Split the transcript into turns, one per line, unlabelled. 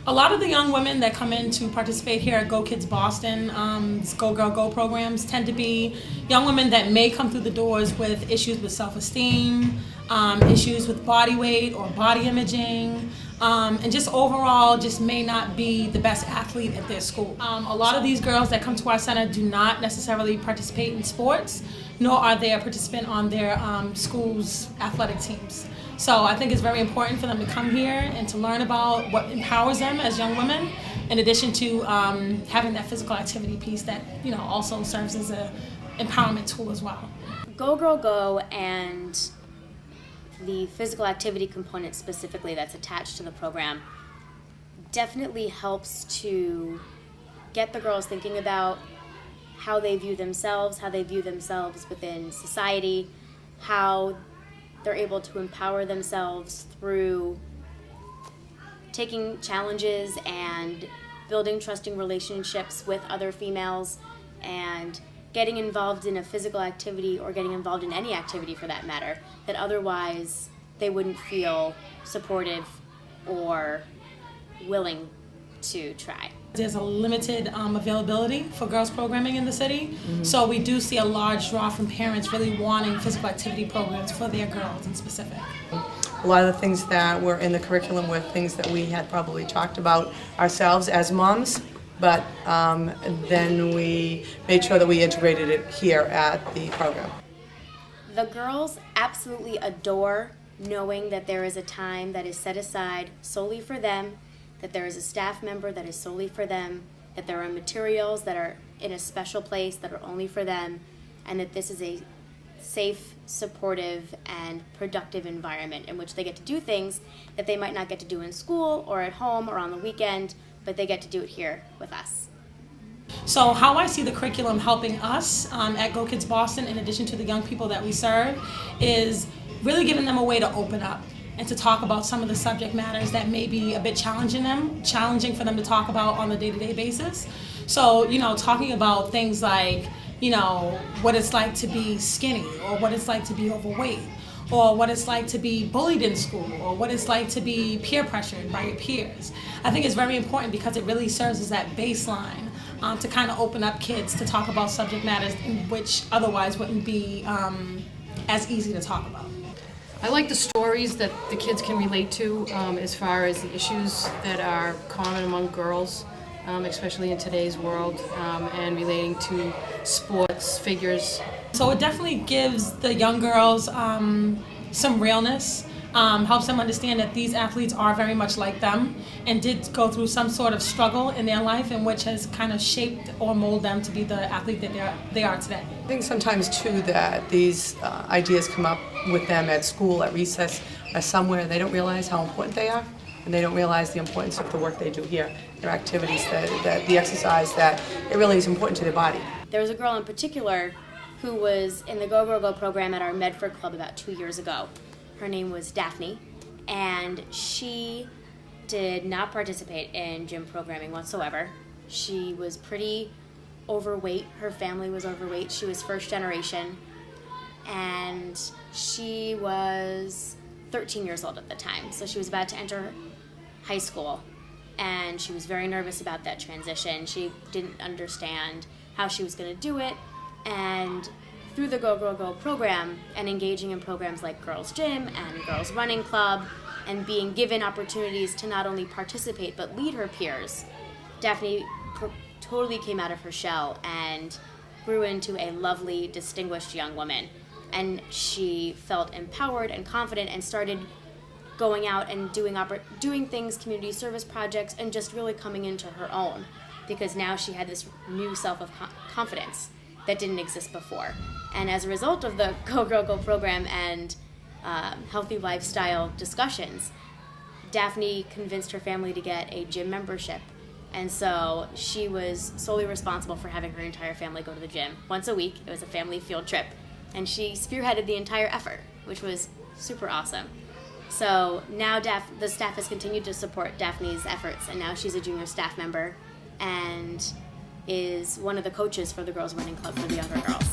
A lot of the young women that come in to participate here at Go Kids Boston, Go Girl Go programs, tend to be young women that may come through the doors with issues with self-esteem, issues with body weight or body imaging, and just overall just may not be the best athlete at their school. A lot of these girls that come to our center do not necessarily participate in sports, nor are they a participant on their school's athletic teams. So I think it's very important for them to come here and to learn about what empowers them as young women, in addition to having that physical activity piece that also serves as an empowerment tool as well.
Go Girl Go and the physical activity component specifically that's attached to the program definitely helps to get the girls thinking about how they view themselves within society, how they're able to empower themselves through taking challenges and building trusting relationships with other females and getting involved in a physical activity or getting involved in any activity for that matter that otherwise they wouldn't feel supportive or willing to try.
There's a limited availability for girls programming in the city, so we do see a large draw from parents really wanting physical activity programs for their girls in specific.
A lot of the things that were in the curriculum were things that we had probably talked about ourselves as moms, but then we made sure that we integrated it here at the program.
The girls absolutely adore knowing that there is a time that is set aside solely for them, that there is a staff member that is solely for them, that there are materials that are in a special place that are only for them, and that this is a safe, supportive, and productive environment in which they get to do things that they might not get to do in school or at home or on the weekend, but they get to do it here with us.
So how I see the curriculum helping us at Go Kids Boston, in addition to the young people that we serve, is really giving them a way to open up and to talk about some of the subject matters that may be a bit challenging for them to talk about on a day-to-day basis. So, talking about things like, what it's like to be skinny, or what it's like to be overweight, or what it's like to be bullied in school, or what it's like to be peer pressured by your peers. I think it's very important because it really serves as that baseline to kind of open up kids to talk about subject matters in which otherwise wouldn't be as easy to talk about.
I like the stories that the kids can relate to as far as the issues that are common among girls, especially in today's world, and relating to sports figures.
So it definitely gives the young girls some realness, helps them understand that these athletes are very much like them and did go through some sort of struggle in their life, and which has kind of shaped or molded them to be the athlete that they are today.
I think sometimes too that these ideas come up with them at school, at recess, or somewhere, and they don't realize how important they are, and they don't realize the importance of the work they do here, their activities, that the exercise, that it really is important to their body.
There was a girl in particular who was in the Go Girl Go program at our Medford Club about 2 years ago. Her name was Daphne, and she did not participate in gym programming whatsoever. She was pretty overweight. Her family was overweight. She was first generation, and she was 13 years old at the time. So she was about to enter high school, and she was very nervous about that transition. She didn't understand how she was going to do it, and through the Go Girl Go program and engaging in programs like Girls Gym and Girls Running Club and being given opportunities to not only participate but lead her peers, Daphne totally came out of her shell and grew into a lovely, distinguished young woman. And she felt empowered and confident and started going out and doing things, community service projects, and just really coming into her own, because now she had this new self of confidence that didn't exist before. And as a result of the Go Girl Go program and healthy lifestyle discussions, Daphne convinced her family to get a gym membership. And so she was solely responsible for having her entire family go to the gym once a week. It was a family field trip. And she spearheaded the entire effort, which was super awesome. So now the staff has continued to support Daphne's efforts, and now she's a junior staff member and is one of the coaches for the Girls Running Club for the younger girls.